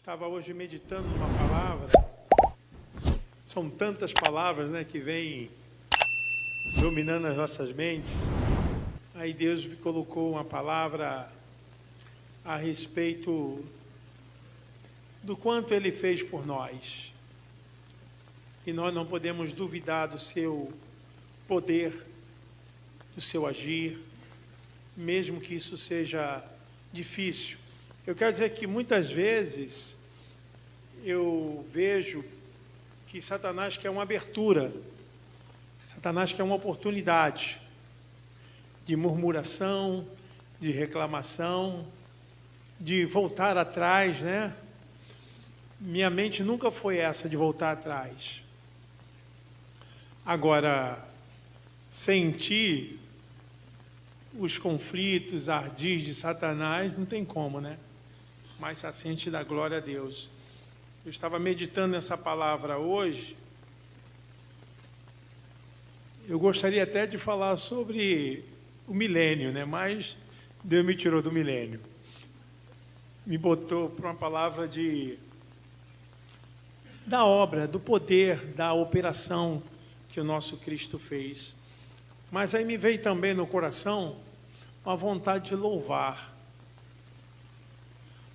Estava hoje meditando numa palavra. São tantas palavras, né, que vêm dominando as nossas mentes. Aí Deus me colocou uma palavra a respeito do quanto Ele fez por nós. E nós não podemos duvidar do seu poder, do seu agir, mesmo que isso seja difícil. Eu quero dizer que muitas vezes eu vejo que Satanás quer uma abertura, Satanás quer uma oportunidade de murmuração, de reclamação, de voltar atrás, né? Minha mente nunca foi essa de voltar atrás. Agora, sentir os conflitos, ardis de Satanás, não tem como, né? Mas a sente da glória a Deus. Eu estava meditando nessa palavra hoje. Eu gostaria até de falar sobre o milênio, né? Mas Deus me tirou do milênio. Me botou para uma palavra da obra, do poder, da operação que o nosso Cristo fez. Mas aí me veio também no coração uma vontade de louvar.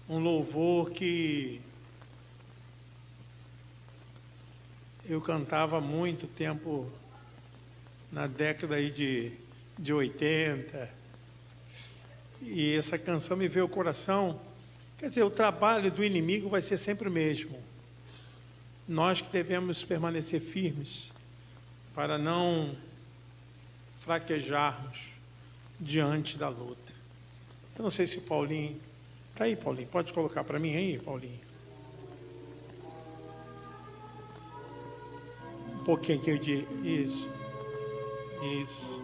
Um louvor que eu cantava há muito tempo, na década aí de 80. E essa canção me veio ao coração. Quer dizer, o trabalho do inimigo vai ser sempre o mesmo. Nós que devemos permanecer firmes para não fraquejarmos diante da luta. Eu não sei se o Paulinho... Está aí, Paulinho? Pode colocar para mim aí, Paulinho? Um pouquinho aqui de... Isso. Isso.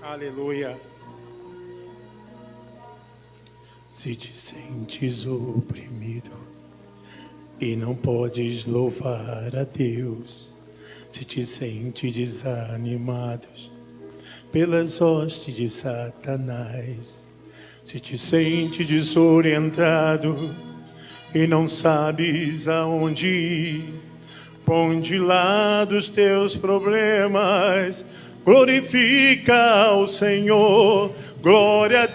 Aleluia. Se te sentes oprimido e não podes louvar a Deus, se te sentes desanimado pelas hostes de Satanás, se te sentes desorientado e não sabes aonde ir, põe de lado os teus problemas, glorifica ao Senhor, glória a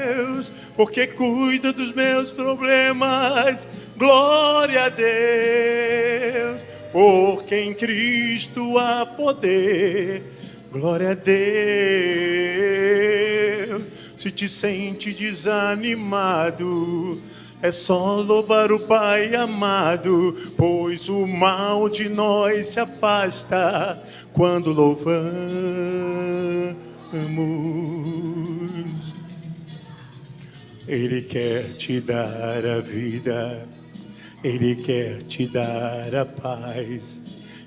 Deus, porque cuida dos meus problemas, glória a Deus, porque em Cristo há poder, glória a Deus. Se te sente desanimado, é só louvar o Pai amado, pois o mal de nós se afasta quando louvamos. Ele quer te dar a vida, Ele quer te dar a paz,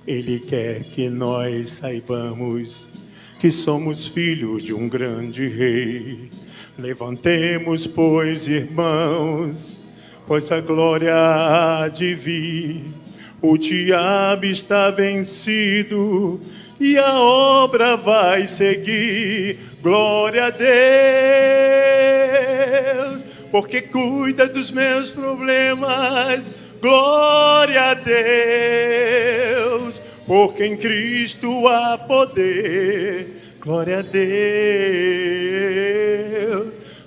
Ele quer que nós saibamos que somos filhos de um grande rei. Levantemos, pois, irmãos, pois a glória há de vir. O diabo está vencido e a obra vai seguir. Glória a Deus, porque cuida dos meus problemas. Glória a Deus, porque em Cristo há poder. Glória a Deus.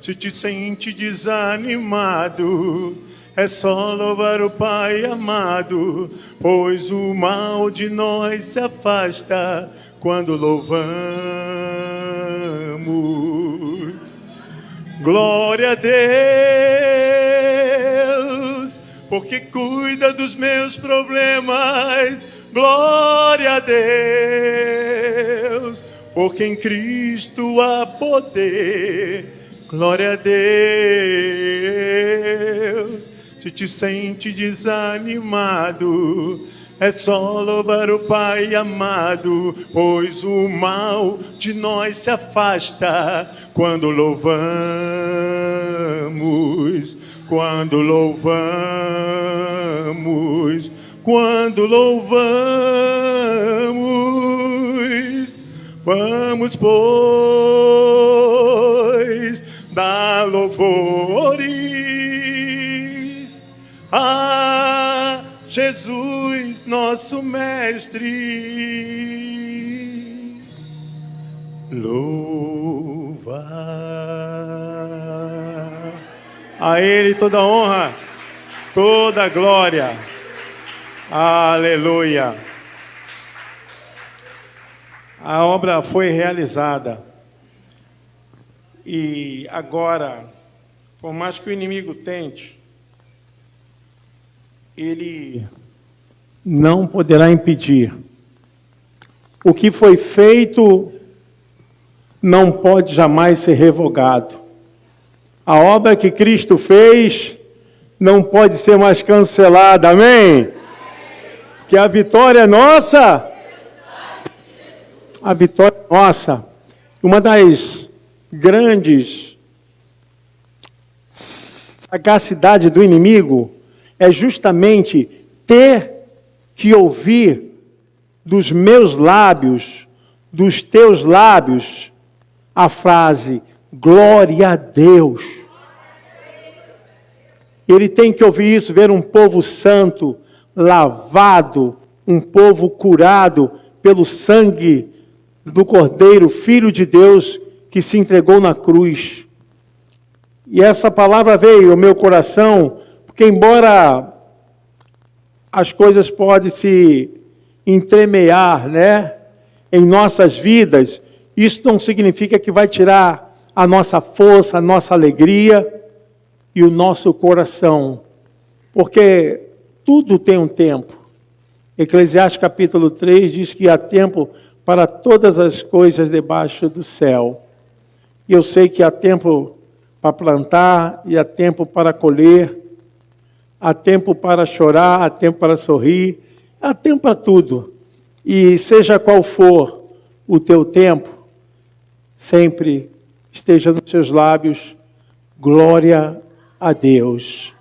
Se te sente desanimado, é só louvar o Pai amado, pois o mal de nós se afasta quando louvamos. Glória a Deus, porque cuida dos meus problemas. Glória a Deus, porque em Cristo há poder. Glória a Deus. Se te sente desanimado, é só louvar o Pai amado, pois o mal de nós se afasta quando louvamos, quando louvamos, quando louvamos. Vamos, pois, louvores a Jesus, nosso Mestre. Louva a Ele toda honra, toda glória. Aleluia. A obra foi realizada. E agora, por mais que o inimigo tente, ele não poderá impedir. O que foi feito não pode jamais ser revogado. A obra que Cristo fez não pode ser mais cancelada. Amém? Que a vitória é nossa. A vitória é nossa. Uma das grandes sagacidade do inimigo é justamente ter que ouvir dos meus lábios, dos teus lábios, a frase, glória a Deus. Ele tem que ouvir isso, ver um povo santo, lavado, um povo curado pelo sangue do Cordeiro, Filho de Deus, que se entregou na cruz. E essa palavra veio ao meu coração, porque embora as coisas podem se entremear, né, em nossas vidas, isso não significa que vai tirar a nossa força, a nossa alegria e o nosso coração. Porque tudo tem um tempo. Eclesiastes capítulo 3 diz que há tempo para todas as coisas debaixo do céu. E eu sei que há tempo para plantar e há tempo para colher, há tempo para chorar, há tempo para sorrir, há tempo para tudo. E seja qual for o teu tempo, sempre esteja nos seus lábios, glória a Deus.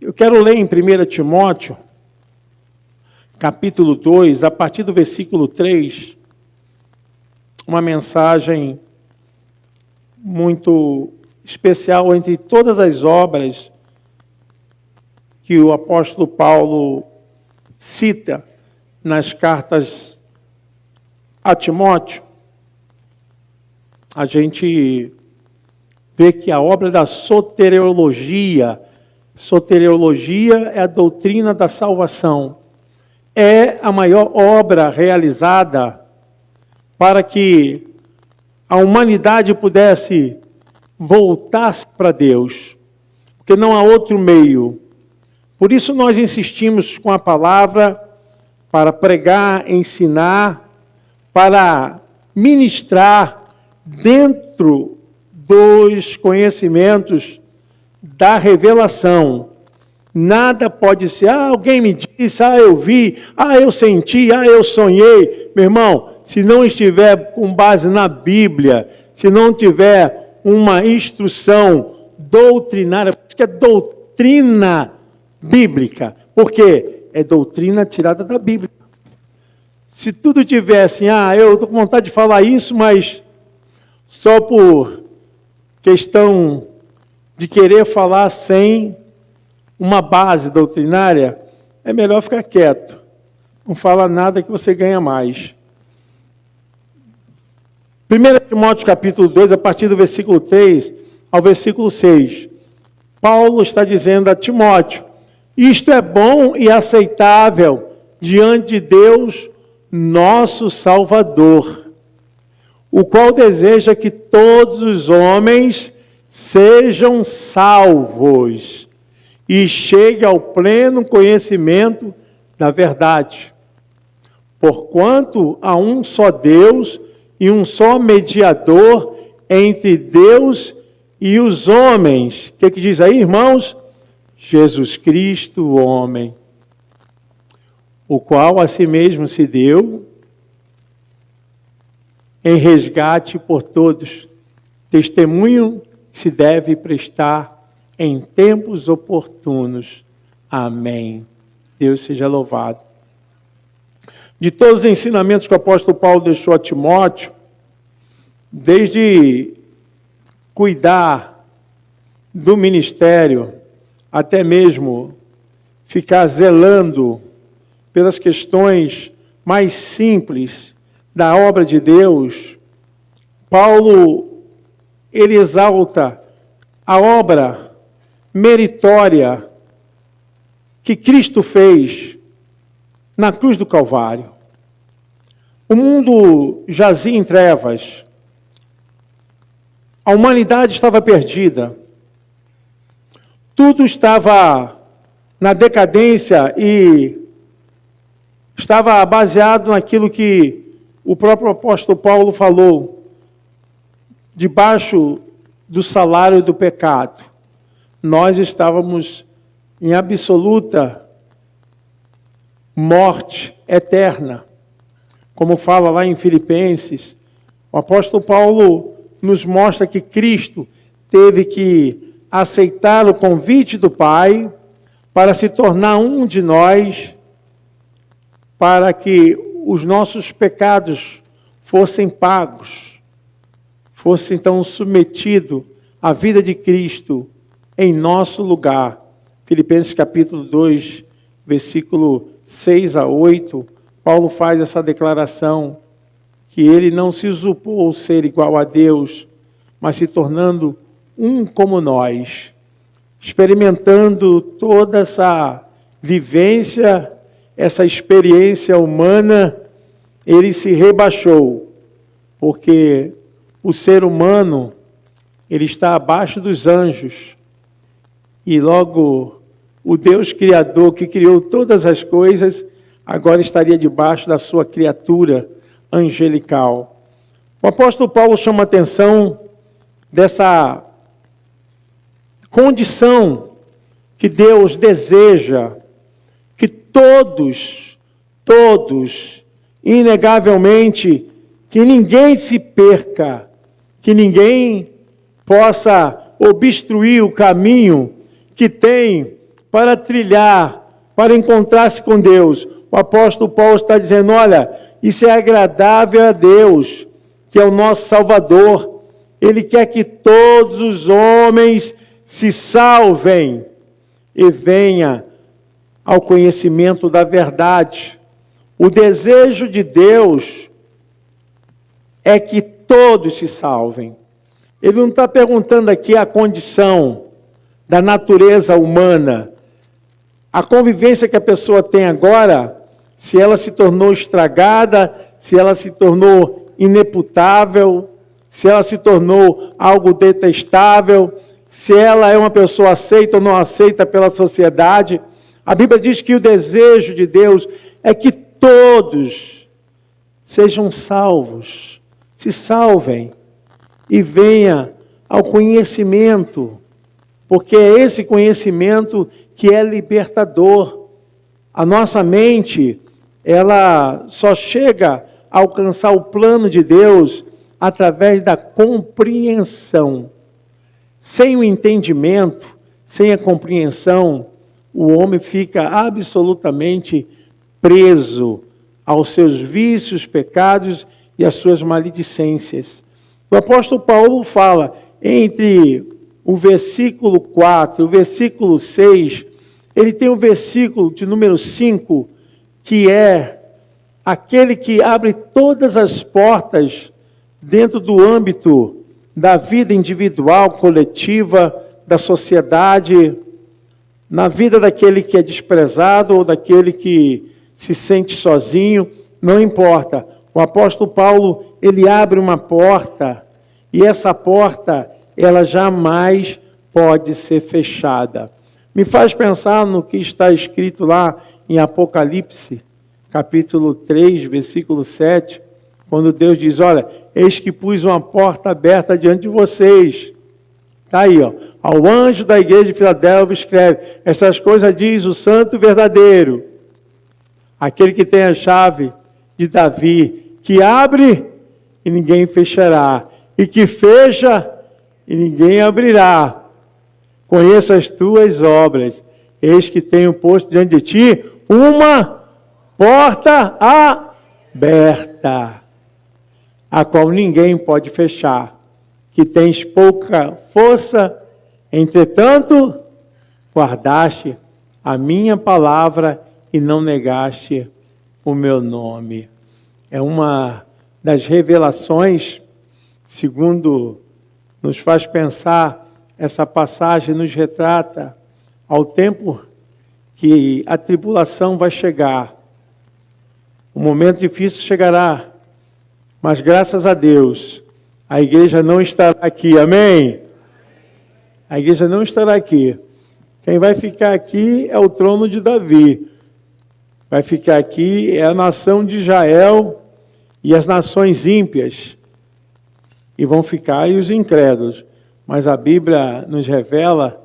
Eu quero ler em 1 Timóteo, capítulo 2, a partir do versículo 3, uma mensagem muito especial entre todas as obras que o apóstolo Paulo cita nas cartas a Timóteo. A gente vê que a obra da soteriologia é a doutrina da salvação, é a maior obra realizada para que a humanidade pudesse voltar para Deus, porque não há outro meio. Por isso nós insistimos com a palavra para pregar, ensinar, para ministrar dentro dos conhecimentos da revelação. Nada pode ser, alguém me disse, eu vi, eu senti, eu sonhei. Meu irmão, se não estiver com base na Bíblia, se não tiver uma instrução doutrinária, porque é doutrina bíblica, porque é doutrina tirada da Bíblia. Se tudo tivesse, eu estou com vontade de falar isso, mas só por questão de querer falar sem uma base doutrinária, é melhor ficar quieto. Não fala nada que você ganha mais. 1 Timóteo capítulo 2, a partir do versículo 3 ao versículo 6. Paulo está dizendo a Timóteo, isto é bom e aceitável diante de Deus, nosso Salvador, o qual deseja que todos os homens sejam salvos e cheguem ao pleno conhecimento da verdade. Porquanto há um só Deus e um só mediador entre Deus e os homens. O que diz aí, irmãos? Jesus Cristo, o homem, o qual a si mesmo se deu em resgate por todos, testemunho que se deve prestar em tempos oportunos. Amém. Deus seja louvado. De todos os ensinamentos que o apóstolo Paulo deixou a Timóteo, desde cuidar do ministério, até mesmo ficar zelando pelas questões mais simples da obra de Deus, Paulo, ele exalta a obra meritória que Cristo fez na cruz do Calvário. O mundo jazia em trevas. A humanidade estava perdida. Tudo estava na decadência e estava baseado naquilo que o próprio apóstolo Paulo falou, debaixo do salário do pecado. Nós estávamos em absoluta morte eterna. Como fala lá em Filipenses, o apóstolo Paulo nos mostra que Cristo teve que aceitar o convite do Pai para se tornar um de nós, para que os nossos pecados fossem pagos, fosse então submetido à vida de Cristo em nosso lugar. Filipenses capítulo 2, versículo 6 a 8, Paulo faz essa declaração, que ele não se usurpou ser igual a Deus, mas se tornando um como nós, experimentando toda essa vivência, essa experiência humana, ele se rebaixou, porque o ser humano, ele está abaixo dos anjos, e logo o Deus Criador que criou todas as coisas, agora estaria debaixo da sua criatura angelical. O apóstolo Paulo chama a atenção dessa condição que Deus deseja que todos, inegavelmente, que ninguém se perca, que ninguém possa obstruir o caminho que tem para trilhar, para encontrar-se com Deus. O apóstolo Paulo está dizendo, olha, isso é agradável a Deus, que é o nosso Salvador. Ele quer que todos os homens se salvem e venham ao conhecimento da verdade. O desejo de Deus é que todos se salvem. Ele não está perguntando aqui a condição da natureza humana, a convivência que a pessoa tem agora, se ela se tornou estragada, se ela se tornou ineputável, se ela se tornou algo detestável, se ela é uma pessoa aceita ou não aceita pela sociedade. A Bíblia diz que o desejo de Deus é que todos sejam salvos, se salvem e venham ao conhecimento, porque é esse conhecimento que é libertador. A nossa mente, ela só chega a alcançar o plano de Deus através da compreensão. Sem o entendimento, sem a compreensão, o homem fica absolutamente preso aos seus vícios, pecados e às suas maledicências. O apóstolo Paulo fala, entre o versículo 4 e o versículo 6, ele tem o versículo de número 5, que é aquele que abre todas as portas dentro do âmbito da vida individual, coletiva, da sociedade, na vida daquele que é desprezado ou daquele que se sente sozinho, não importa. O apóstolo Paulo, ele abre uma porta, e essa porta, ela jamais pode ser fechada. Me faz pensar no que está escrito lá em Apocalipse, capítulo 3, versículo 7, quando Deus diz, olha, eis que pus uma porta aberta diante de vocês. Está aí, ó. Ao anjo da igreja de Filadélfia escreve, essas coisas diz o santo verdadeiro, aquele que tem a chave de Davi, que abre e ninguém fechará, e que fecha e ninguém abrirá. Conheço as tuas obras, eis que tenho posto diante de ti uma porta aberta, a qual ninguém pode fechar, que tens pouca força, entretanto, guardaste a minha palavra e não negaste o meu nome. É uma das revelações, segundo nos faz pensar, essa passagem nos retrata ao tempo que a tribulação vai chegar. Um momento difícil chegará, mas graças a Deus, a igreja não estará aqui, amém? A igreja não estará aqui. Quem vai ficar aqui é o trono de Davi. Vai ficar aqui é a nação de Israel e as nações ímpias. E vão ficar aí os incrédulos. Mas a Bíblia nos revela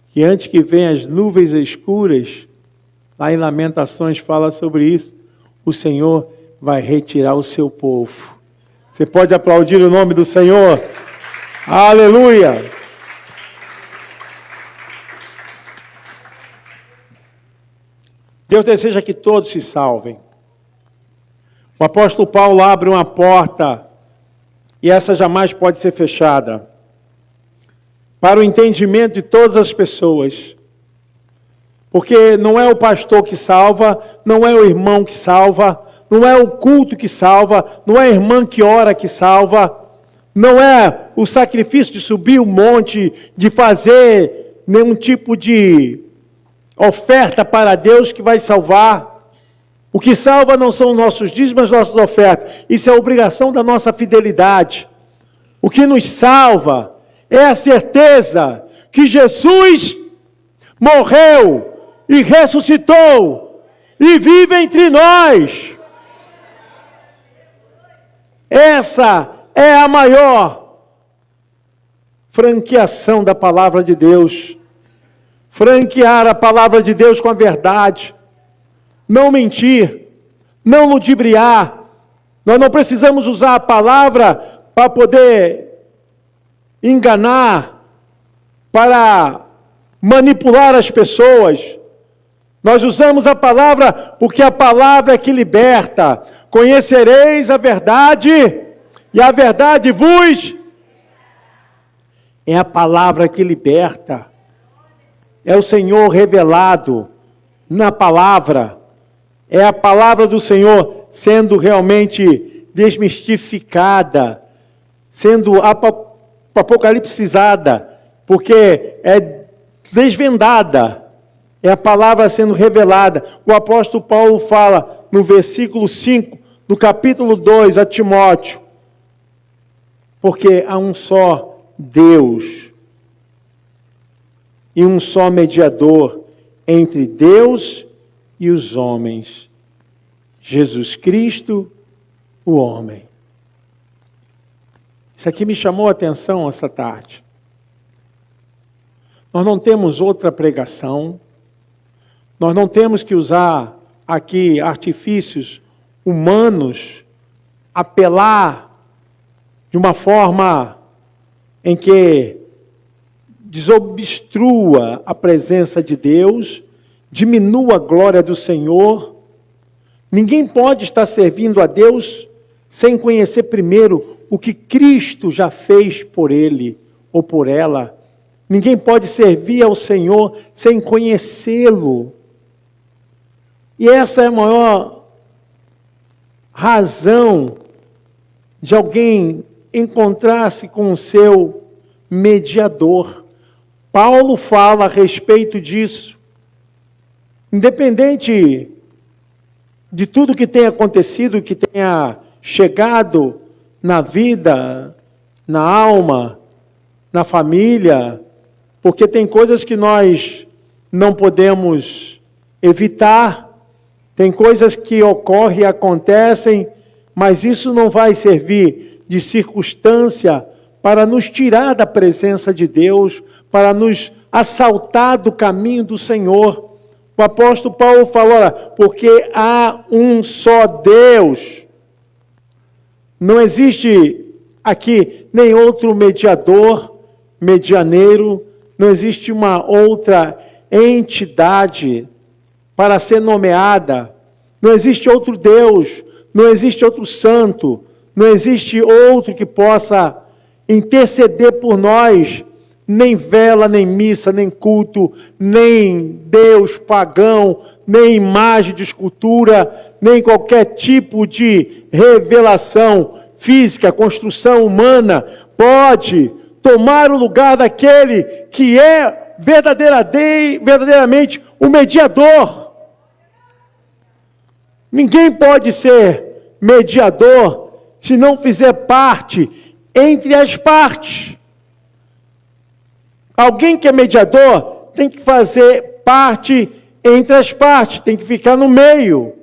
que antes que venham as nuvens escuras, lá em Lamentações fala sobre isso, o Senhor vai retirar o seu povo. Você pode aplaudir o nome do Senhor? Aleluia! Deus deseja que todos se salvem. O apóstolo Paulo abre uma porta, e essa jamais pode ser fechada, para o entendimento de todas as pessoas. Porque não é o pastor que salva, não é o irmão que salva, não é o culto que salva, não é a irmã que ora que salva, não é o sacrifício de subir o monte, de fazer nenhum tipo de oferta para Deus que vai salvar. O que salva não são nossos dízimos, nossas ofertas. Isso é a obrigação da nossa fidelidade. O que nos salva é a certeza que Jesus morreu e ressuscitou e vive entre nós. Essa é a maior franqueação da palavra de Deus. Franquear a palavra de Deus com a verdade. Não mentir, não ludibriar. Nós não precisamos usar a palavra para poder enganar, para manipular as pessoas. Nós usamos a palavra porque a palavra é que liberta. Conhecereis a verdade e a verdade vos... É a palavra que liberta. É o Senhor revelado na palavra. É a palavra do Senhor sendo realmente desmistificada, sendo apocalipsizada, porque é desvendada. É a palavra sendo revelada. O apóstolo Paulo fala no versículo 5, no capítulo 2, a Timóteo. Porque há um só Deus e um só mediador entre Deus e os homens, Jesus Cristo, o homem. Isso aqui me chamou a atenção essa tarde. Nós não temos outra pregação, nós não temos que usar aqui artifícios humanos, apelar de uma forma em que desobstrua a presença de Deus, diminua a glória do Senhor. Ninguém pode estar servindo a Deus sem conhecer primeiro o que Cristo já fez por ele ou por ela. Ninguém pode servir ao Senhor sem conhecê-lo. E essa é a maior razão de alguém encontrar-se com o seu mediador. Paulo fala a respeito disso. Independente de tudo que tenha acontecido, que tenha chegado na vida, na alma, na família, porque tem coisas que nós não podemos evitar, tem coisas que ocorrem e acontecem, mas isso não vai servir de circunstância para nos tirar da presença de Deus, para nos assaltar do caminho do Senhor. O apóstolo Paulo falou, olha, porque há um só Deus. Não existe aqui nem outro mediador, medianeiro, não existe uma outra entidade para ser nomeada, não existe outro Deus, não existe outro santo, não existe outro que possa interceder por nós, nem vela, nem missa, nem culto, nem Deus pagão, nem imagem de escultura, nem qualquer tipo de revelação física, construção humana, pode tomar o lugar daquele que é verdadeiramente o mediador. Ninguém pode ser mediador se não fizer parte entre as partes. Alguém que é mediador tem que fazer parte entre as partes, tem que ficar no meio.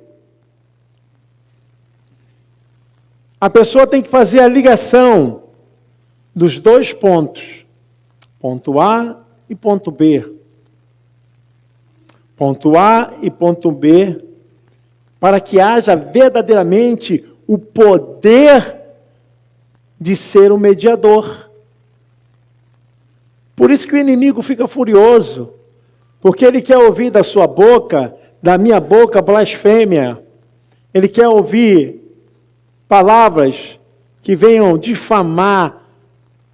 A pessoa tem que fazer a ligação dos dois pontos, ponto A e ponto B. Ponto A e ponto B, para que haja verdadeiramente o poder de ser o mediador. Por isso que o inimigo fica furioso, porque ele quer ouvir da sua boca, da minha boca, blasfêmia. Ele quer ouvir palavras que venham difamar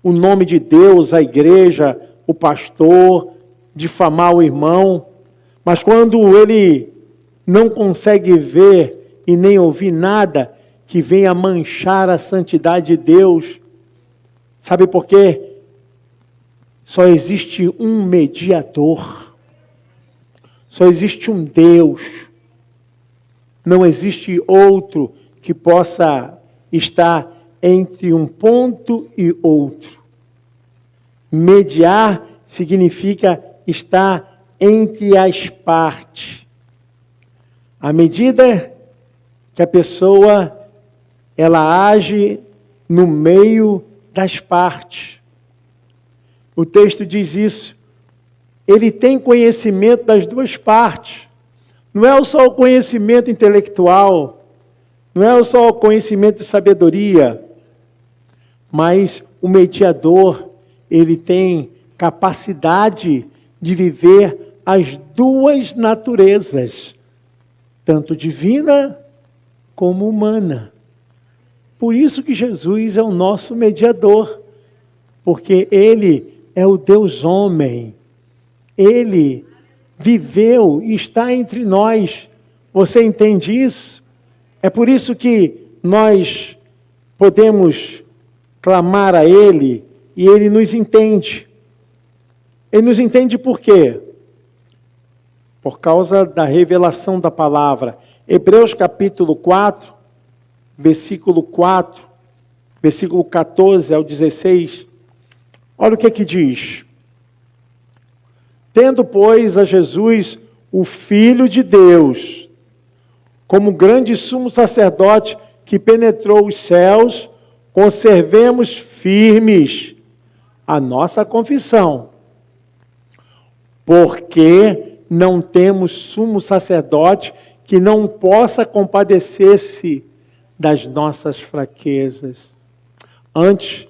o nome de Deus, a igreja, o pastor, difamar o irmão. Mas quando ele não consegue ver e nem ouvir nada que venha manchar a santidade de Deus, sabe por quê? Só existe um mediador. Só existe um Deus. Não existe outro que possa estar entre um ponto e outro. Mediar significa estar entre as partes. À medida que a pessoa ela age no meio das partes. O texto diz isso. Ele tem conhecimento das duas partes. Não é só o conhecimento intelectual, não é só o conhecimento de sabedoria, mas o mediador, ele tem capacidade de viver as duas naturezas, tanto divina como humana. Por isso que Jesus é o nosso mediador, porque Ele é o Deus homem. Ele viveu e está entre nós. Você entende isso? É por isso que nós podemos clamar a Ele e Ele nos entende. Ele nos entende por quê? Por causa da revelação da palavra. Hebreus capítulo 4, versículo 4, versículo 14 ao 16. Olha o que diz. Tendo, pois, a Jesus, o Filho de Deus, como grande sumo sacerdote que penetrou os céus, conservemos firmes a nossa confissão. Porque não temos sumo sacerdote que não possa compadecer-se das nossas fraquezas. Antes,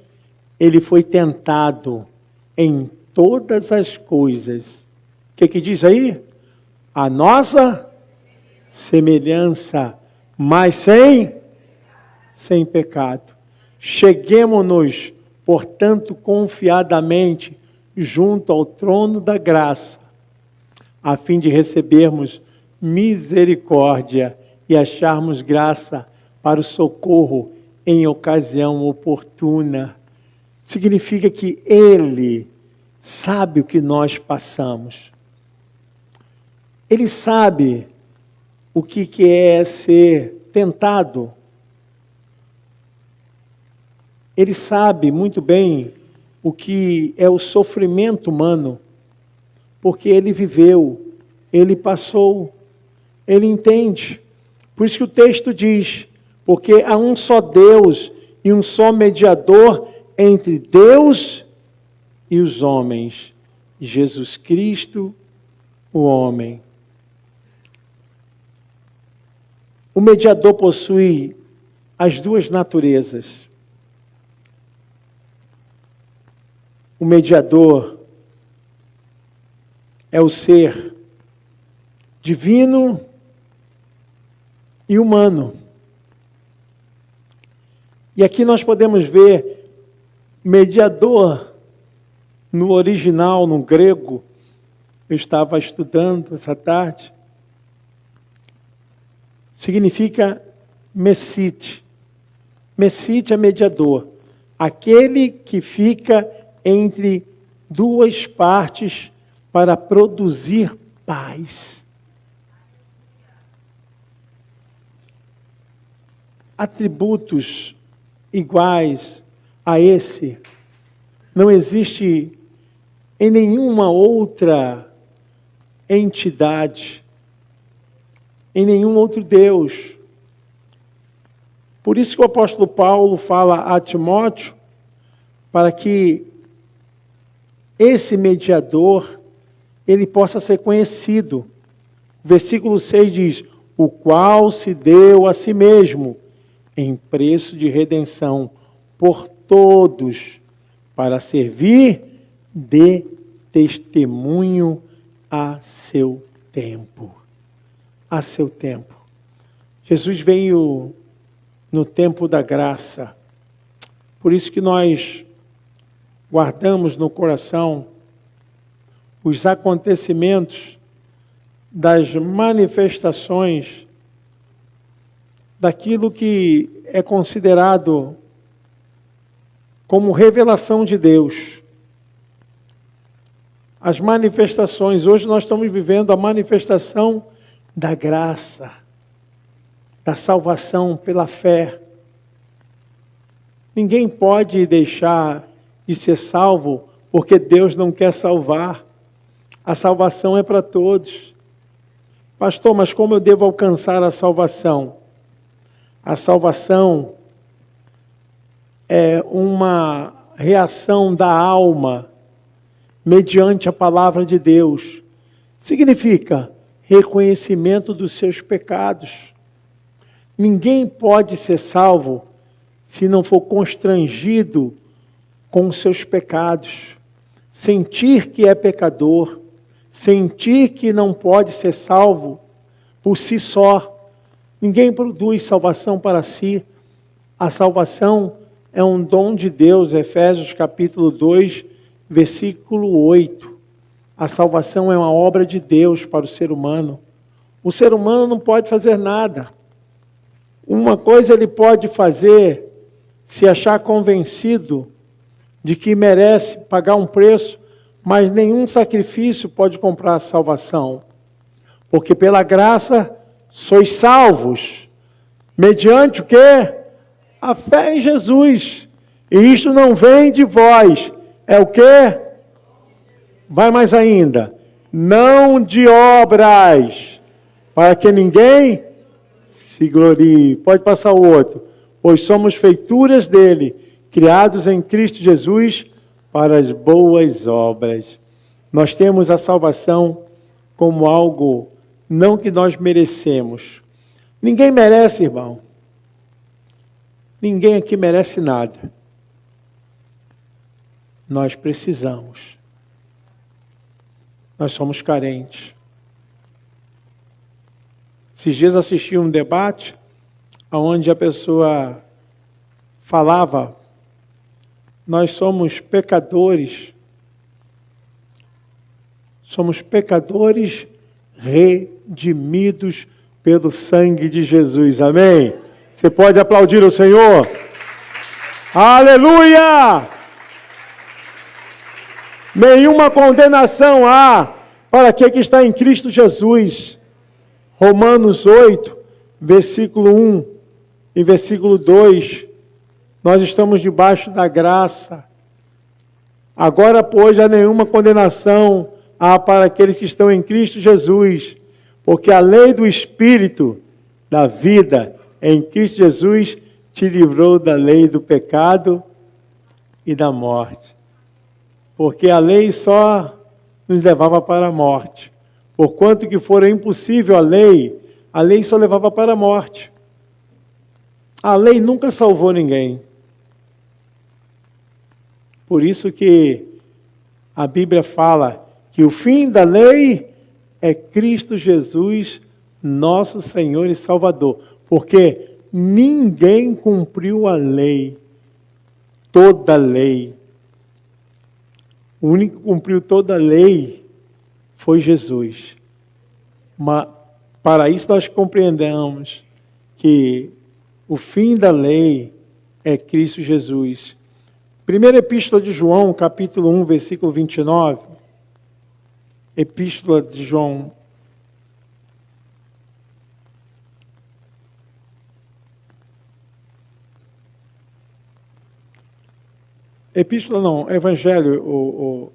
ele foi tentado em todas as coisas. O que diz aí? A nossa semelhança, mas sem pecado. Cheguemo-nos, portanto, confiadamente junto ao trono da graça, a fim de recebermos misericórdia e acharmos graça para o socorro em ocasião oportuna. Significa que Ele sabe o que nós passamos. Ele sabe o que é ser tentado. Ele sabe muito bem o que é o sofrimento humano, porque Ele viveu, Ele passou, Ele entende. Por isso que o texto diz, porque há um só Deus e um só mediador entre Deus e os homens, Jesus Cristo, o homem. O mediador possui as duas naturezas. O mediador é o ser divino e humano. E aqui nós podemos ver Mediador, no original, no grego, eu estava estudando essa tarde, significa mesite. Mesite é mediador, aquele que fica entre duas partes para produzir paz. Atributos iguais a esse não existe em nenhuma outra entidade, em nenhum outro Deus. Por isso que o apóstolo Paulo fala a Timóteo, para que esse mediador, ele possa ser conhecido. Versículo 6 diz, o qual se deu a si mesmo, em preço de redenção, por todos, para servir de testemunho a seu tempo. A seu tempo. Jesus veio no tempo da graça. Por isso que nós guardamos no coração os acontecimentos das manifestações daquilo que é considerado como revelação de Deus. As manifestações, hoje nós estamos vivendo a manifestação da graça, da salvação pela fé. Ninguém pode deixar de ser salvo porque Deus não quer salvar. A salvação é para todos. Pastor, mas como eu devo alcançar a salvação? A salvação é uma reação da alma mediante a palavra de Deus. Significa reconhecimento dos seus pecados. Ninguém pode ser salvo se não for constrangido com os seus pecados. Sentir que é pecador, sentir que não pode ser salvo por si só. Ninguém produz salvação para si. A salvação é um dom de Deus, Efésios capítulo 2, versículo 8. A salvação é uma obra de Deus para o ser humano. O ser humano não pode fazer nada. Uma coisa ele pode fazer, se achar convencido de que merece pagar um preço, mas nenhum sacrifício pode comprar a salvação. Porque pela graça sois salvos, mediante o quê? A fé em Jesus. E isto não vem de vós. É o quê? Vai mais ainda. Não de obras, para que ninguém se glorie. Pode passar o outro. Pois somos feituras dele, criados em Cristo Jesus para as boas obras. Nós temos a salvação como algo não que nós merecemos. Ninguém merece, irmão. Ninguém aqui merece nada. Nós precisamos. Nós somos carentes. Esses dias assisti um debate onde a pessoa falava, nós somos pecadores redimidos pelo sangue de Jesus. Amém? Você pode aplaudir o Senhor? Aleluia! Nenhuma condenação há para aquele que está em Cristo Jesus. Romanos 8, versículo 1 e versículo 2. Nós estamos debaixo da graça. Agora, pois, já nenhuma condenação há para aqueles que estão em Cristo Jesus, porque a lei do Espírito da vida em Cristo Jesus te livrou da lei do pecado e da morte. Porque a lei só nos levava para a morte. Porquanto que fora impossível a lei só levava para a morte. A lei nunca salvou ninguém. Por isso que a Bíblia fala que o fim da lei é Cristo Jesus, nosso Senhor e Salvador. Porque ninguém cumpriu a lei, toda a lei. O único que cumpriu toda a lei foi Jesus. Mas, para isso nós compreendemos que o fim da lei é Cristo Jesus. Primeira Epístola de João, capítulo 1, versículo 29. Epístola de João. Epístola não, Evangelho,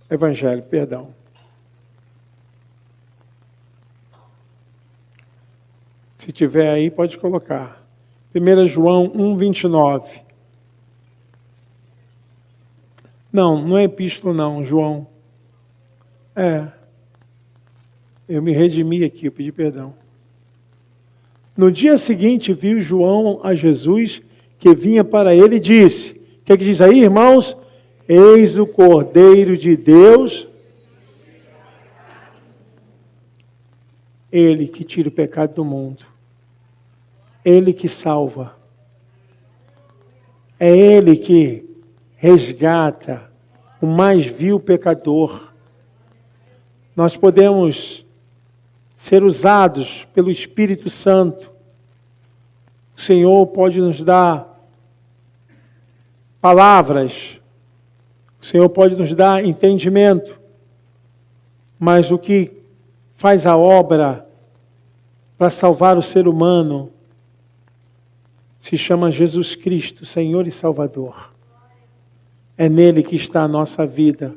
Evangelho, perdão. Se tiver aí, pode colocar. 1 João 1, 29. Não é epístola não, João. Eu me redimi aqui, eu pedi perdão. No dia seguinte, viu João a Jesus que vinha para ele e disse, o que é que diz aí, irmãos? Eis o Cordeiro de Deus, Ele que tira o pecado do mundo, Ele que salva, é Ele que resgata o mais vil pecador. Nós podemos ser usados pelo Espírito Santo. O Senhor pode nos dar palavras, o Senhor pode nos dar entendimento, mas o que faz a obra para salvar o ser humano se chama Jesus Cristo, Senhor e Salvador. É nele que está a nossa vida.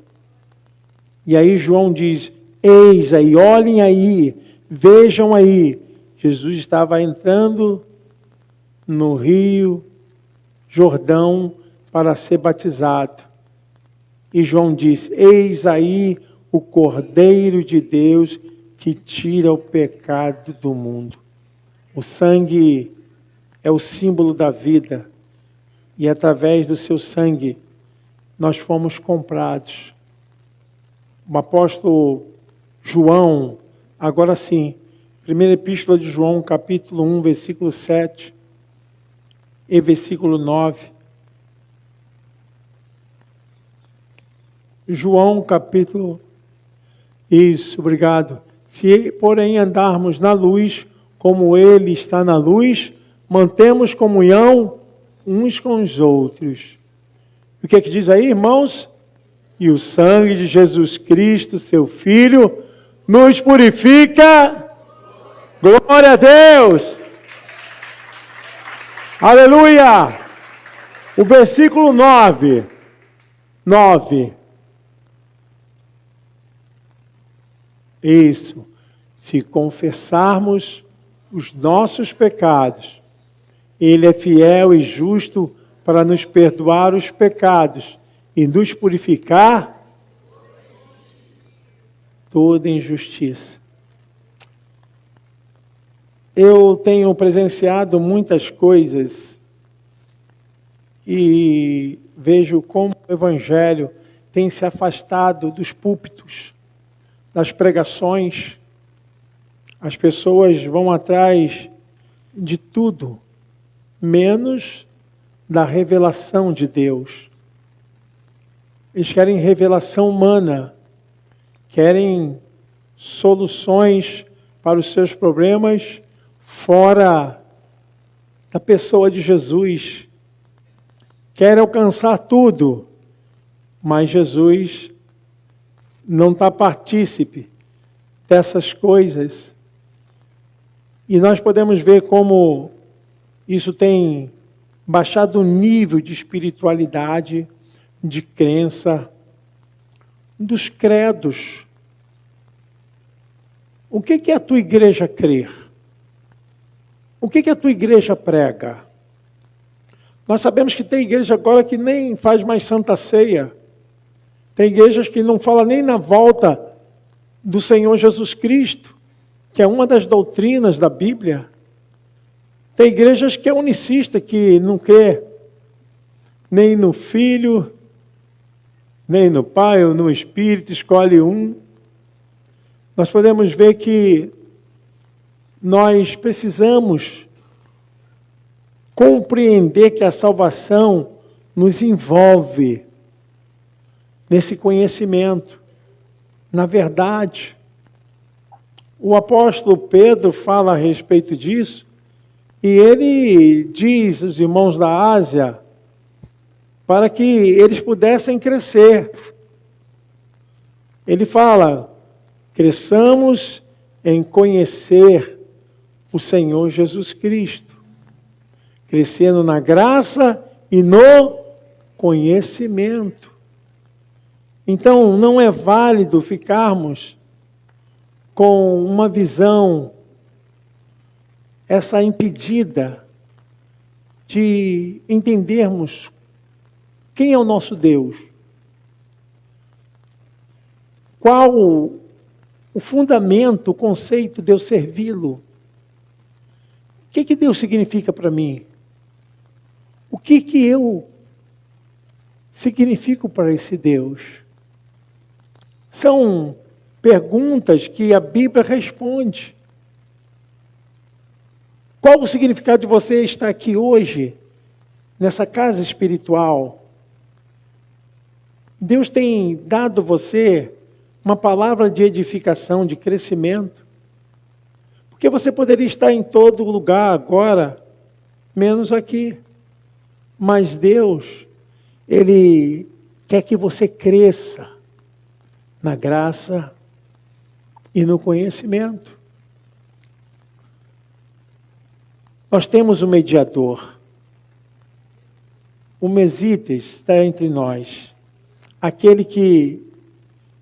E aí João diz, eis aí, olhem aí, vejam aí. Jesus estava entrando no Rio Jordão para ser batizado. E João diz, eis aí o Cordeiro de Deus que tira o pecado do mundo. O sangue é o símbolo da vida. E através do seu sangue nós fomos comprados. O apóstolo João, agora sim, primeira epístola de João, capítulo 1, versículo 7 e versículo 9. João, capítulo... Isso, obrigado. Se, porém, andarmos na luz, como Ele está na luz, mantemos comunhão uns com os outros. O que é que diz aí, irmãos? E o sangue de Jesus Cristo, seu Filho, nos purifica. Glória a Deus! Aleluia! O versículo 9. Isso. Se confessarmos os nossos pecados, Ele é fiel e justo para nos perdoar os pecados e nos purificar toda injustiça. Eu tenho presenciado muitas coisas e vejo como o Evangelho tem se afastado dos púlpitos, das pregações. As pessoas vão atrás de tudo, menos da revelação de Deus. Eles querem revelação humana, querem soluções para os seus problemas fora da pessoa de Jesus. Querem alcançar tudo, mas Jesus não está partícipe dessas coisas. E nós podemos ver como isso tem baixado o nível de espiritualidade, de crença, dos credos. O que é a tua igreja crer? O que a tua igreja prega? Nós sabemos que tem igreja agora que nem faz mais Santa Ceia. Tem igrejas que não falam nem na volta do Senhor Jesus Cristo, que é uma das doutrinas da Bíblia. Tem igrejas que é unicista, que não crê nem no Filho, nem no Pai ou no Espírito, escolhe um. Nós podemos ver que nós precisamos compreender que a salvação nos envolve. nesse conhecimento, na verdade. O apóstolo Pedro fala a respeito disso, e ele diz aos irmãos da Ásia para que eles pudessem crescer. Ele fala: cresçamos em conhecer o Senhor Jesus Cristo, crescendo na graça e no conhecimento. Então, não é válido ficarmos com uma visão, essa impedida de entendermos quem é o nosso Deus. Qual o fundamento, o conceito de eu servi-lo? O que Deus significa para mim? O que eu significo para esse Deus? São perguntas que a Bíblia responde. Qual o significado de você estar aqui hoje, nessa casa espiritual? Deus tem dado a você uma palavra de edificação, de crescimento. Porque você poderia estar em todo lugar agora, menos aqui. Mas Deus, Ele quer que você cresça na graça e no conhecimento. Nós temos um mediador. O Mesites está entre nós. Aquele que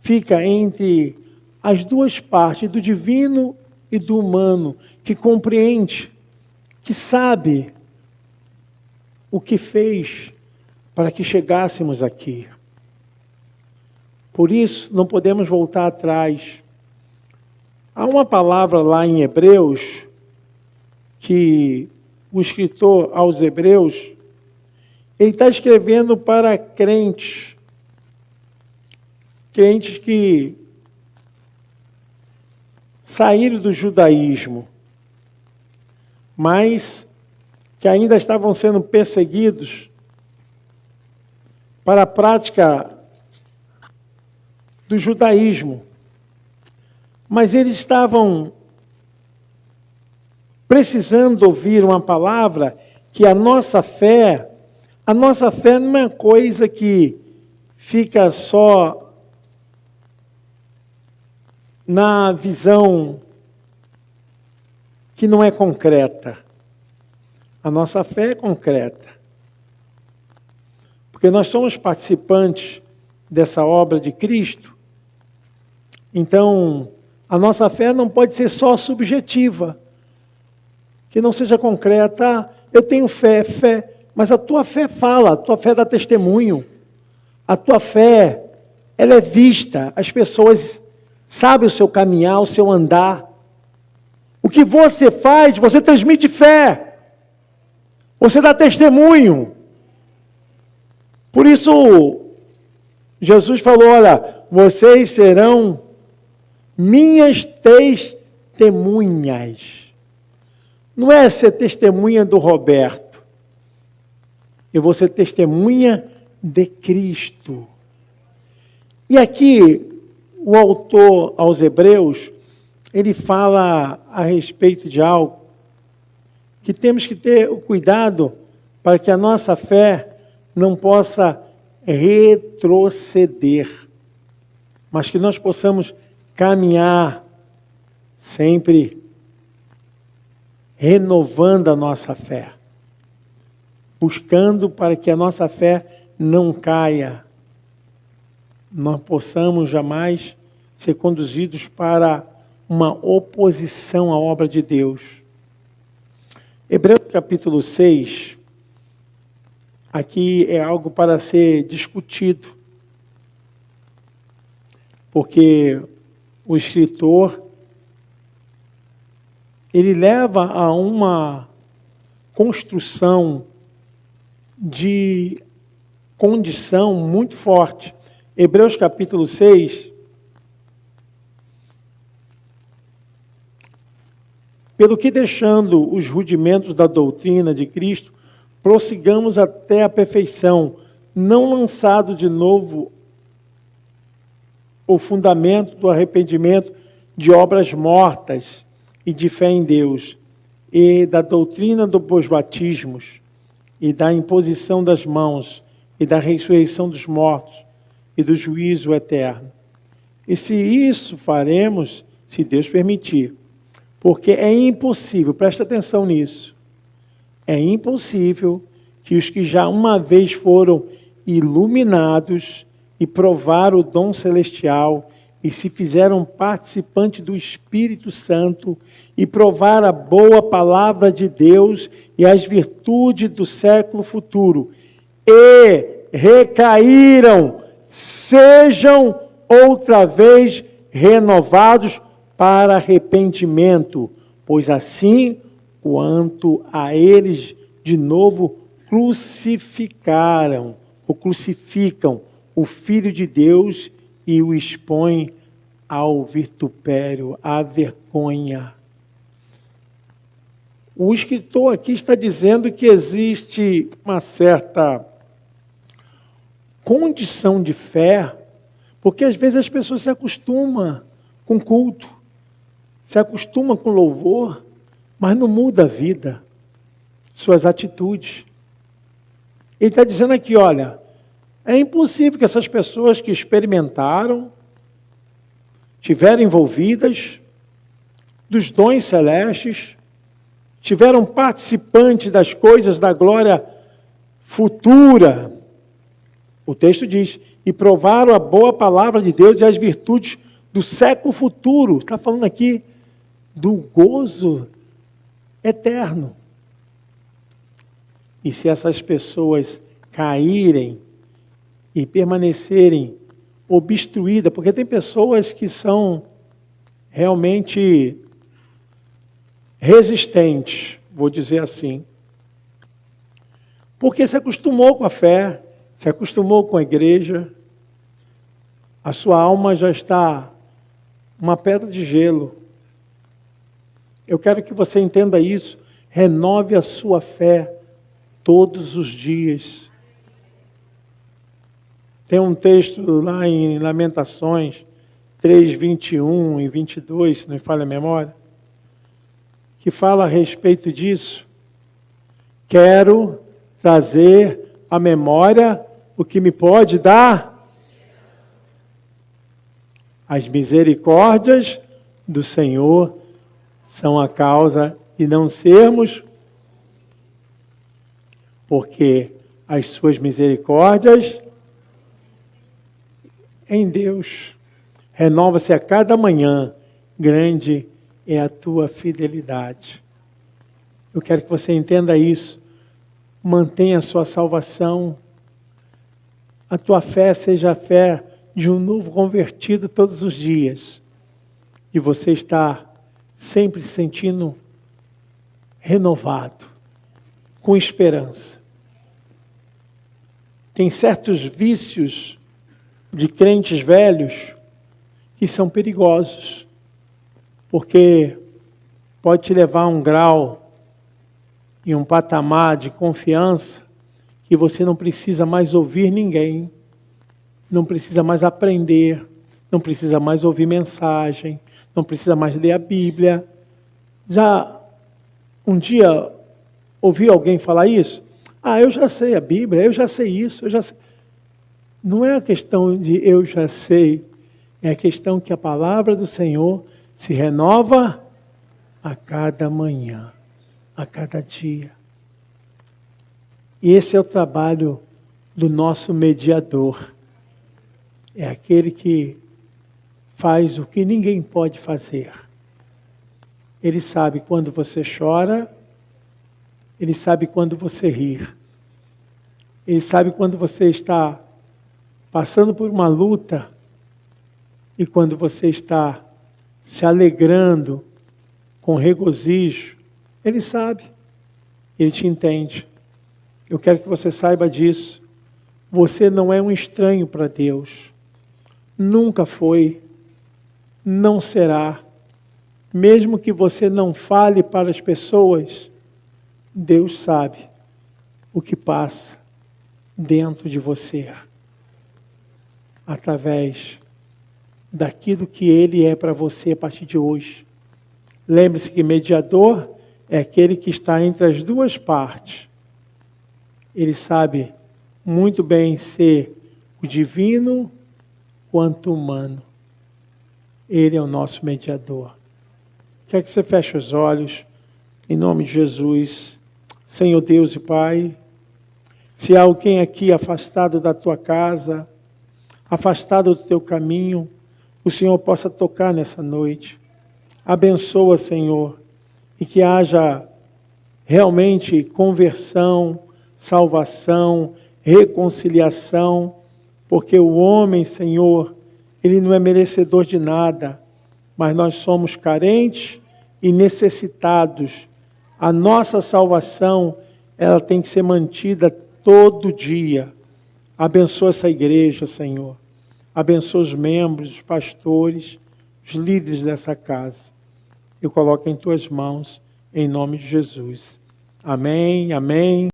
fica entre as duas partes, do divino e do humano, que compreende, que sabe o que fez para que chegássemos aqui. Por isso, não podemos voltar atrás. Há uma palavra lá em Hebreus, que o escritor aos Hebreus, ele está escrevendo para crentes que saíram do judaísmo, mas que ainda estavam sendo perseguidos para a prática do judaísmo. Mas eles estavam precisando ouvir uma palavra que a nossa fé não é uma coisa que fica só na visão que não é concreta. A nossa fé é concreta. Porque nós somos participantes dessa obra de Cristo. Então, a nossa fé não pode ser só subjetiva. Que não seja concreta. Eu tenho fé, mas a tua fé fala, a tua fé dá testemunho. A tua fé, ela é vista. As pessoas sabem o seu caminhar, o seu andar. O que você faz, você transmite fé. Você dá testemunho. Por isso, Jesus falou, olha, vocês serão minhas testemunhas. Não é ser testemunha do Roberto. Eu vou ser testemunha de Cristo. E aqui, o autor aos Hebreus, ele fala a respeito de algo que temos que ter o cuidado para que a nossa fé não possa retroceder, mas que nós possamos caminhar sempre renovando a nossa fé, buscando para que a nossa fé não caia, não possamos jamais ser conduzidos para uma oposição à obra de Deus. Hebreus capítulo 6, aqui é algo para ser discutido, porque o escritor, ele leva a uma construção de condição muito forte. Hebreus capítulo 6, pelo que deixando os rudimentos da doutrina de Cristo, prossigamos até a perfeição, não lançado de novo o fundamento do arrependimento de obras mortas e de fé em Deus, e da doutrina dos batismos, e da imposição das mãos, e da ressurreição dos mortos, e do juízo eterno. E se isso faremos, se Deus permitir, porque é impossível, presta atenção nisso, é impossível que os que já uma vez foram iluminados e provaram o dom celestial e se fizeram participantes do Espírito Santo e provaram a boa palavra de Deus e as virtudes do século futuro e recaíram, sejam outra vez renovados para arrependimento, pois assim quanto a eles de novo crucificam o Filho de Deus e o expõem ao vitupério, à vergonha. O escritor aqui está dizendo que existe uma certa condição de fé, porque às vezes as pessoas se acostumam com culto, se acostumam com louvor, mas não muda a vida, suas atitudes. Ele está dizendo aqui, olha, é impossível que essas pessoas que experimentaram, tiveram envolvidas dos dons celestes, tiveram participantes das coisas da glória futura. O texto diz, e provaram a boa palavra de Deus e as virtudes do século futuro. Está falando aqui do gozo eterno. E se essas pessoas caírem e permanecerem obstruídas, porque tem pessoas que são realmente resistentes, vou dizer assim, porque se acostumou com a fé, se acostumou com a igreja, a sua alma já está uma pedra de gelo. Eu quero que você entenda isso, renove a sua fé todos os dias. Tem um texto lá em Lamentações 3, 21 e 22, se não me falha a memória, que fala a respeito disso. Quero trazer à memória o que me pode dar as misericórdias do Senhor são a causa de não sermos, porque as suas misericórdias em Deus renova-se a cada manhã, grande é a tua fidelidade. Eu quero que você entenda isso. Mantenha a sua salvação. A tua fé seja a fé de um novo convertido todos os dias. E você está sempre se sentindo renovado, com esperança. Tem certos vícios de crentes velhos que são perigosos, porque pode te levar a um grau e um patamar de confiança que você não precisa mais ouvir ninguém, não precisa mais aprender, não precisa mais ouvir mensagem, não precisa mais ler a Bíblia. Já um dia ouvi alguém falar isso? Eu já sei a Bíblia, eu já sei isso, eu já sei. Não é a questão de eu já sei, é a questão que a palavra do Senhor se renova a cada manhã, a cada dia. E esse é o trabalho do nosso mediador. É aquele que faz o que ninguém pode fazer. Ele sabe quando você chora, ele sabe quando você ri. Ele sabe quando você está passando por uma luta e quando você está se alegrando com regozijo. Ele sabe, ele te entende. Eu quero que você saiba disso. Você não é um estranho para Deus. Nunca foi, não será. Mesmo que você não fale para as pessoas, Deus sabe o que passa dentro de você, através daquilo que Ele é para você a partir de hoje. Lembre-se que mediador é aquele que está entre as duas partes. Ele sabe muito bem ser o divino quanto o humano. Ele é o nosso mediador. Quero que você feche os olhos, em nome de Jesus. Senhor Deus e Pai, se há alguém aqui afastado da tua casa, afastado do teu caminho, o Senhor possa tocar nessa noite. Abençoa, Senhor, e que haja realmente conversão, salvação, reconciliação, porque o homem, Senhor, ele não é merecedor de nada, mas nós somos carentes e necessitados. A nossa salvação, ela tem que ser mantida todo dia. Abençoa essa igreja, Senhor. Abençoa os membros, os pastores, os líderes dessa casa. Eu coloco em tuas mãos, em nome de Jesus. Amém, amém.